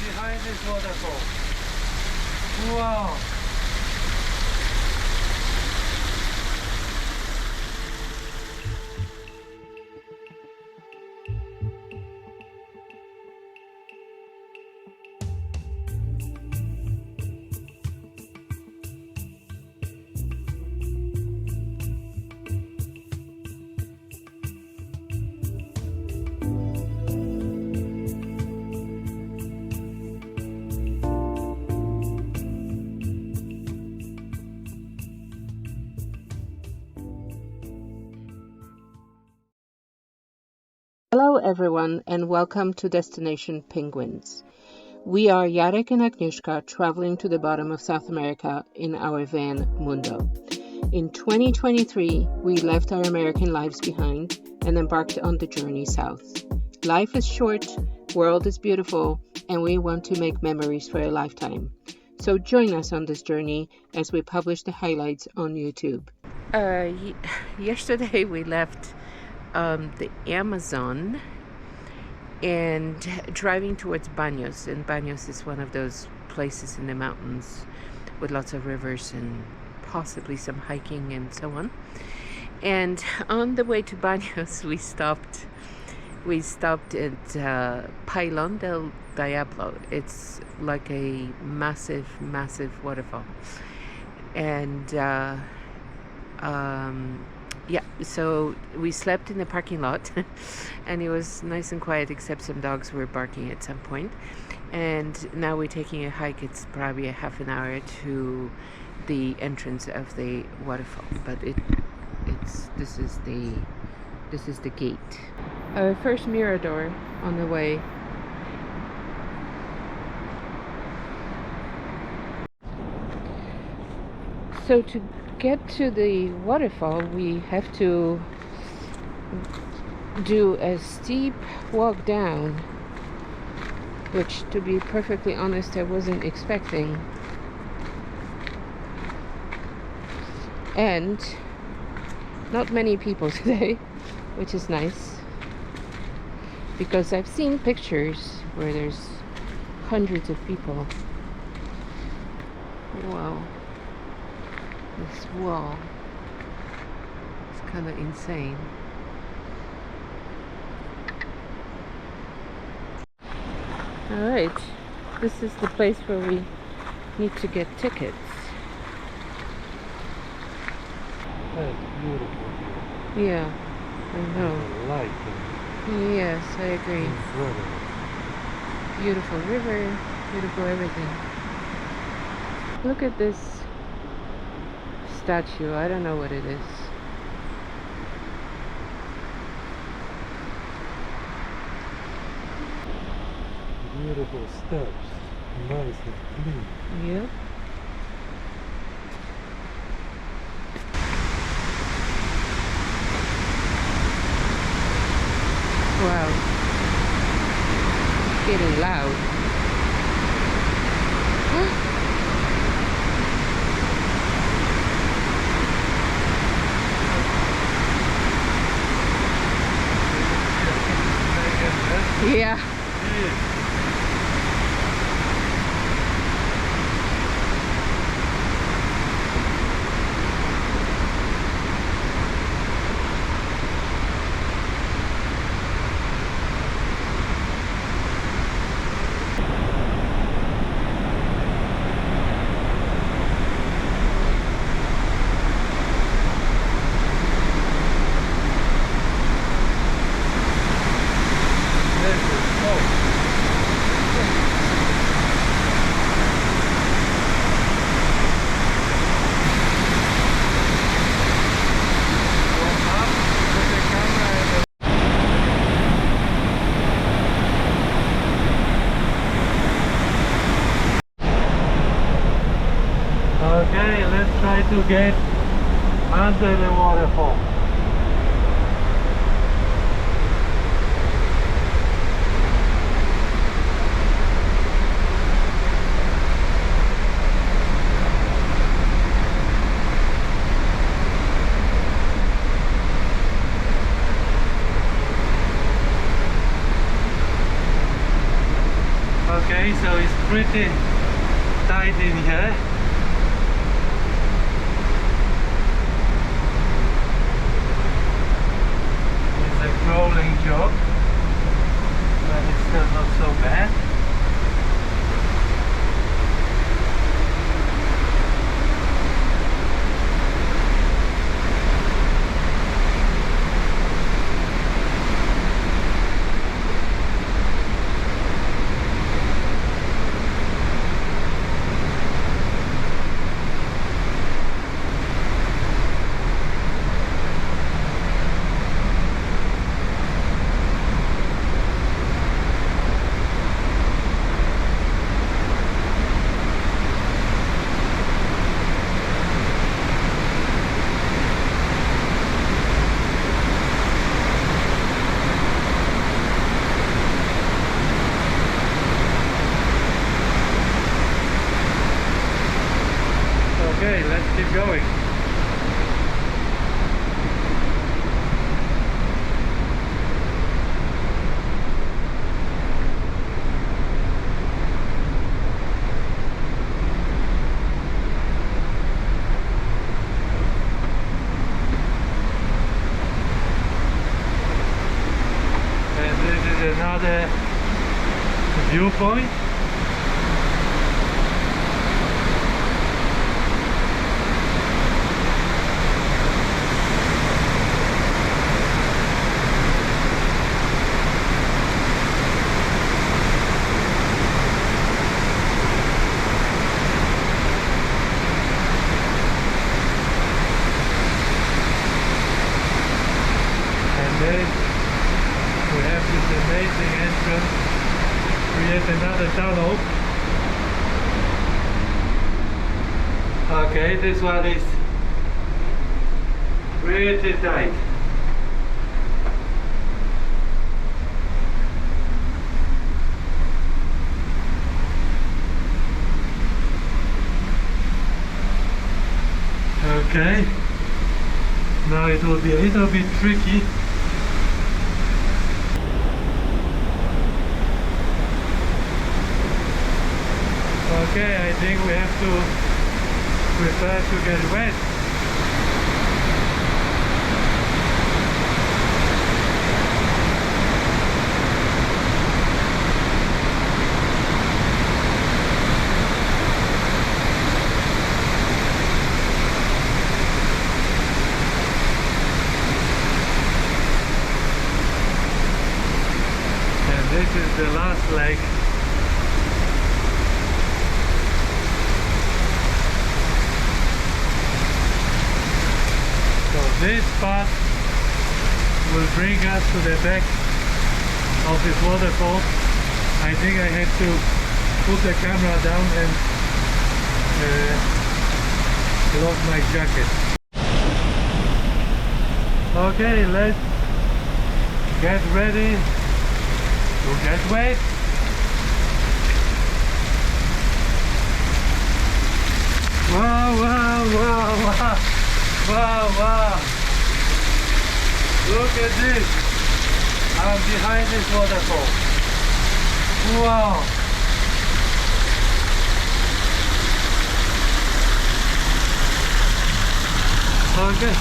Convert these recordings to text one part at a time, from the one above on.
behind this waterfall. Wow! Hello everyone and welcome to Destination Penguins. We are Jarek and Agnieszka traveling to the bottom of South America in our van Mundo. In 2023, we left our American lives behind and embarked on the journey south. Life is short, world is beautiful, and we want to make memories for a lifetime. So join us on this journey as we publish the highlights on YouTube. Yesterday we left the Amazon and driving towards Banos, and Banos is one of those places in the mountains with lots of rivers and possibly some hiking and so on. And on the way to Banos we stopped at Pailon del Diablo. It's like a massive waterfall, and yeah, so we slept in the parking lot and it was nice and quiet except some dogs were barking at some point. And now we're taking a hike. It's probably a half an hour to the entrance of the waterfall, but this is the gate. Our first mirador on the way. So to get to the waterfall we have to do a steep walk down, which, to be perfectly honest, I wasn't expecting. And not many people today, which is nice, because I've seen pictures where there's hundreds of people. Wow. This wall is kind of insane. Alright, this is the place where we need to get tickets. That's beautiful here. Yeah, I know. The light Yes, I agree. incredible. Beautiful river, beautiful everything. Look at this statue. I don't know what it is. Beautiful steps, nice and clean. Yep. Wow. It's getting loud. Yeah. Okay, let's try to get under the waterfall. Okay, so it's pretty tight in here. It's a crawling job, but it's still not so bad. Okay, let's keep going. And this is another viewpoint. Then we have this amazing entrance, create another tunnel. Okay, this one is pretty tight. Okay, now it will be a little bit tricky. Okay, I think we have to prepare to get wet. And this is the last leg. This path will bring us to the back of this waterfall. I think I had to put the camera down and lock my jacket. Okay, let's get ready to get wet. Wow, wow, wow, wow. Wow, wow. Look at this. I'm behind this waterfall. Wow. Okay.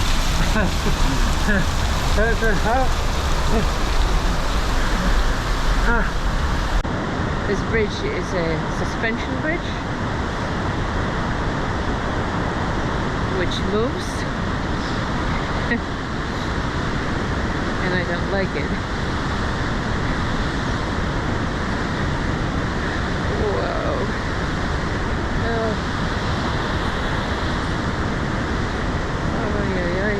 This bridge is a suspension bridge which moves. And I don't like it. Whoa. Oh. Ay, ay, ay.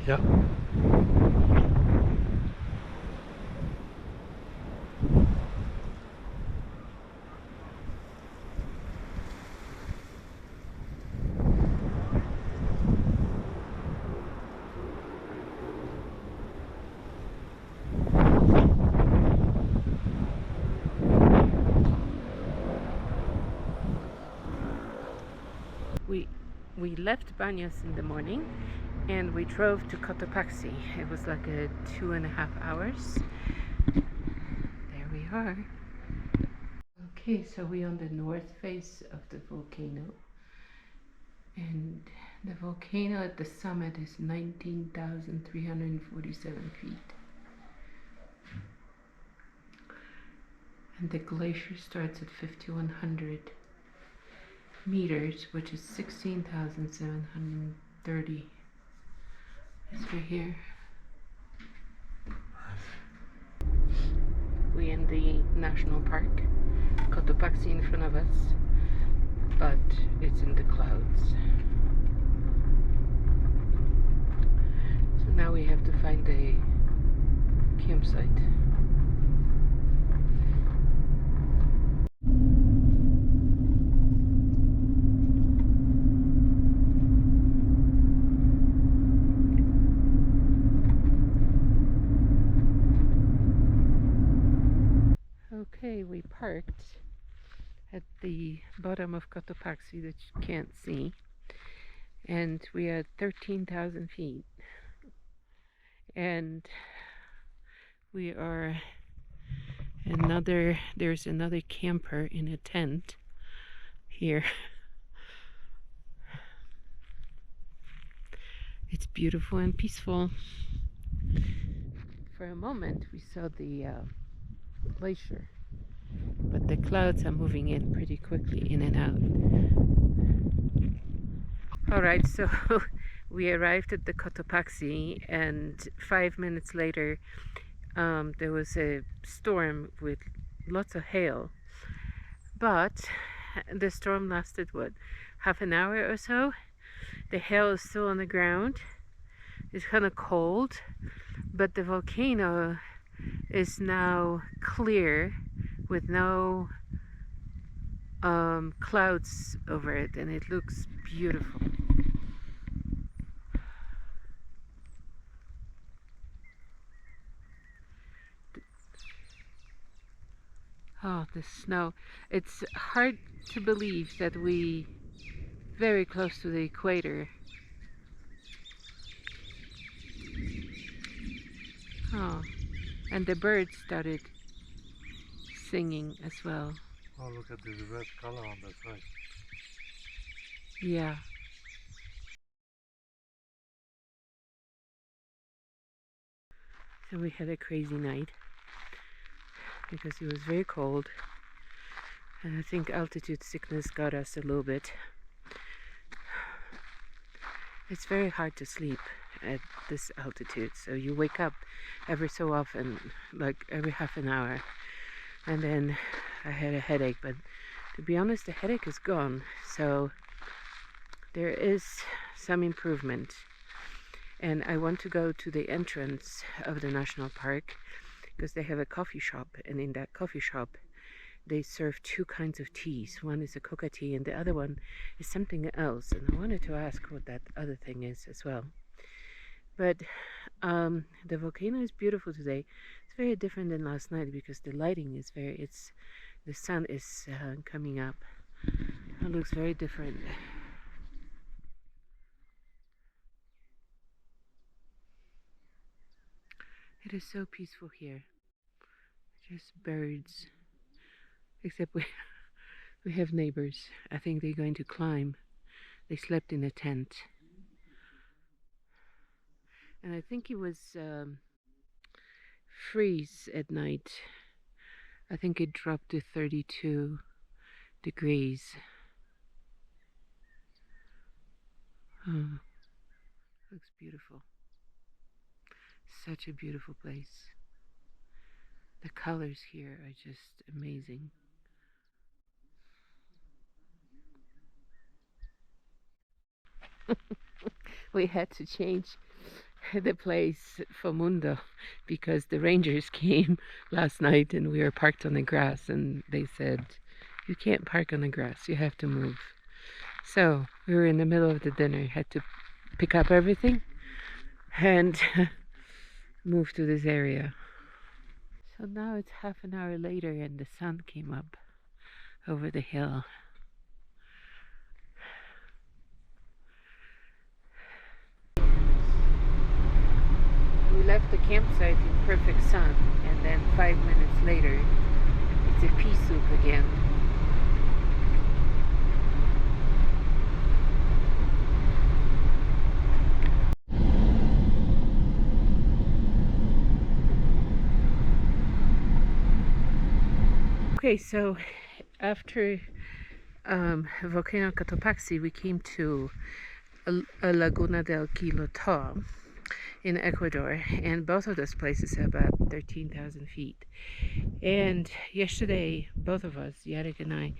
Yeah. we left Banos in the morning and we drove to Cotopaxi. It was like a 2.5 hours. There we are. Okay, so we're on the north face of the volcano, and the volcano at the summit is 19,347 feet. And the glacier starts at 5,100 meters, which is 16,730. It's right here. We're in the national park. Cotopaxi in front of us, but it's in the clouds. So now we have to find a campsite. Okay, we parked at the bottom of Cotopaxi that you can't see, and we are at 13,000 feet, and we are there's another camper in a tent here. It's beautiful and peaceful. For a moment we saw the glacier, but the clouds are moving in pretty quickly, in and out. Alright, so we arrived at the Cotopaxi, and 5 minutes later there was a storm with lots of hail. But the storm lasted, what, half an hour or so? The hail is still on the ground. It's kind of cold, but the volcano is now clear with no clouds over it, and it looks beautiful. Oh, the snow. It's hard to believe that we very close to the equator. Oh, and the birds started singing as well. Oh, look at this red color on the side. Yeah. So we had a crazy night because it was very cold, and I think altitude sickness got us a little bit. It's very hard to sleep at this altitude, so you wake up every so often, like every half an hour, and then I had a headache, but to be honest, the headache is gone, so there is some improvement. And I want to go to the entrance of the national park because they have a coffee shop, and in that coffee shop they serve two kinds of teas. One is a coca tea and the other one is something else, and I wanted to ask what that other thing is as well. But the volcano is beautiful today. It's very different than last night because the lighting is the sun is coming up. It looks very different. It is so peaceful here. Just birds. Except we have neighbors. I think they're going to climb. They slept in a tent. And I think it was freeze at night. I think it dropped to 32 degrees. Oh, looks beautiful. Such a beautiful place. The colors here are just amazing. We had to change the place for Mundo because the rangers came last night and we were parked on the grass, and they said, you can't park on the grass, you have to move. So we were in the middle of the dinner, had to pick up everything and move to this area. So now it's half an hour later and the sun came up over the hill. we left the campsite in perfect sun, and then 5 minutes later, it's a pea soup again. Okay, so after Volcano Cotopaxi, we came to a Laguna del Quilotoa in Ecuador, and both of those places have about 13,000 feet. And yesterday, both of us, Yarek and I,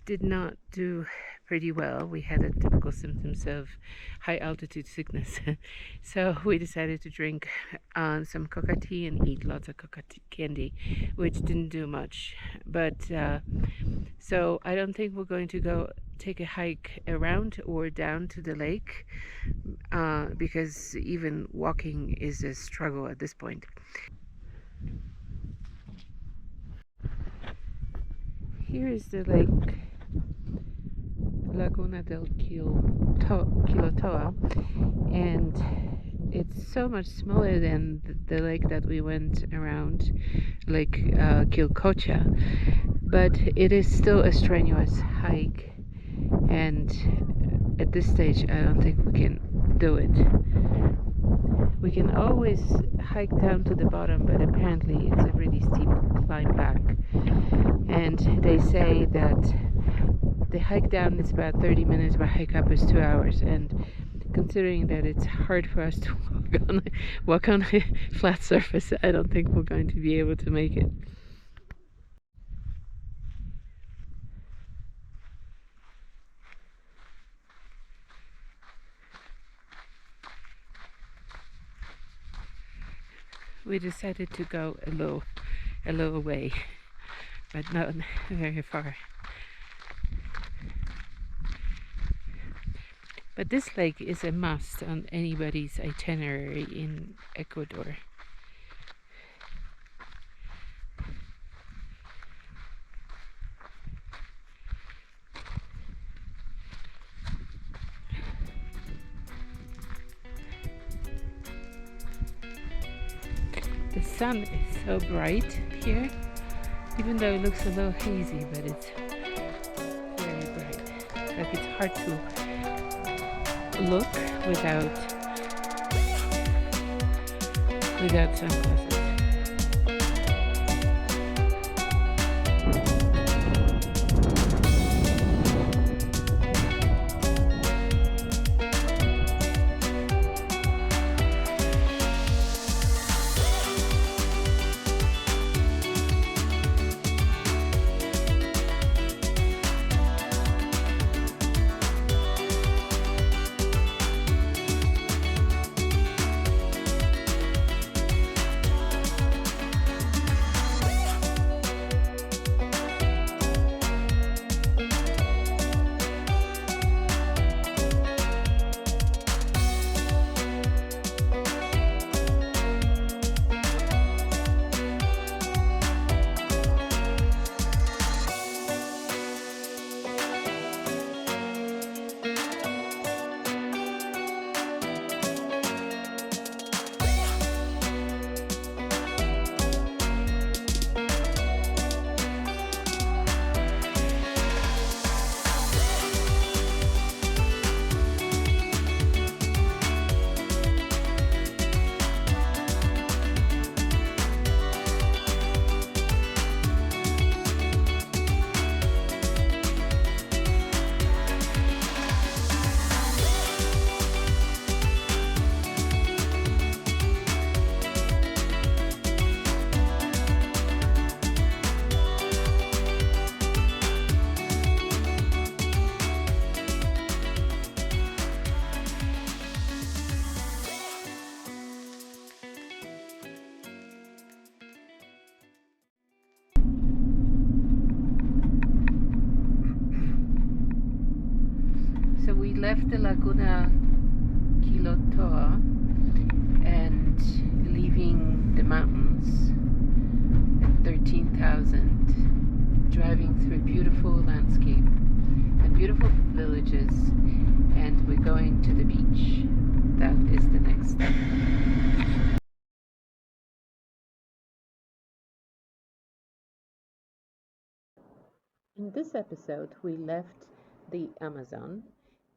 did not do pretty well. We had the typical symptoms of high altitude sickness. So we decided to drink some coca tea and eat lots of coca tea candy, which didn't do much. But so I don't think we're going to go take a hike around or down to the lake because even walking is a struggle at this point. Here is the lake, Laguna del Quilotoa, and it's so much smaller than the lake that we went around, Lake Quilcocha, but it is still a strenuous hike, and at this stage I don't think we can do it. We can always hike down to the bottom, but apparently it's a really steep climb back, and they say that the hike down is about 30 minutes, but hike up is 2 hours, and considering that it's hard for us to walk on a flat surface, I don't think we're going to be able to make it. We decided to go a little way, but not very far. But this lake is a must on anybody's itinerary in Ecuador. The sun is so bright here, even though it looks a little hazy, but it's very bright. Like it's hard to look without sunglasses. So we left the Laguna Quilotoa and leaving the mountains at 13,000, driving through beautiful landscape and beautiful villages, and we're going to the beach. That is the next step. In this episode, we left the Amazon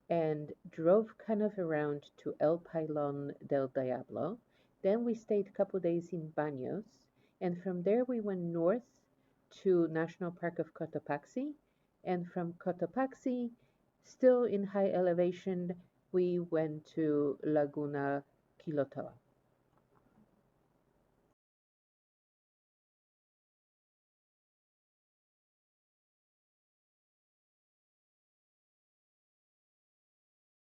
and drove kind of around to El Pailon del Diablo. Then we stayed a couple days in Banos, and from there we went north to National Park of Cotopaxi, and from Cotopaxi, still in high elevation, we went to Laguna Quilotoa.